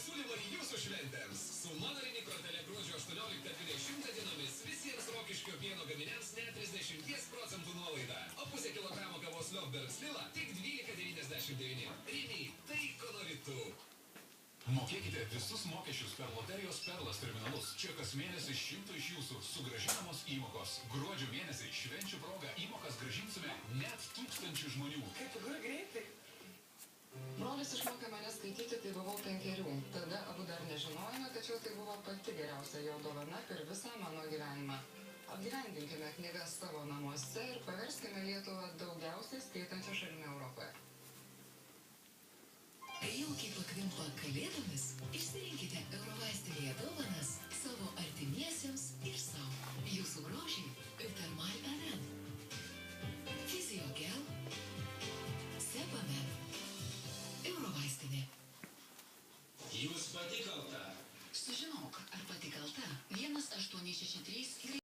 pasiūlymai jūsų šventėms. Su Manorini kortele gruodžio 18-20 dienomis visiems Rokiškio pieno gaminiams net 30% nuolaida. O pusę kilogramo kavos Löfbergs Lila tik 12,99. Rimi, tai ko nori tu. Mokėkite visus mokesčius per loterijos Perlas terminalus. Čia kas mėnesį 100 iš jūsų sugrąžinamos įmokos. Gruodžio mėnesį švenčių proga įmokas grąžinsime net 1000 žmonių. Kaip greitai. Brolis išmokė mane skaityti, tai buvau 5. Tada abu dar nežinojome, tačiau tai buvo pati geriausia jo dovana per visą mano gyvenimą. Apgyvendinkime knygas savo namuose ir paverskime Lietuvą daugiausiai skaitančią šalimi Europoje. Jaukiai pakvimpa kalėdomis, išsirinkite Eurovaistinėje dovanas savo artimiesiems ir savo. Jūsų grožiai Eutermal RN. Fiziogel. Sebamed. Eurovaistinė. Jūs pati kalta. Sužinok, ar pati kalta. 1863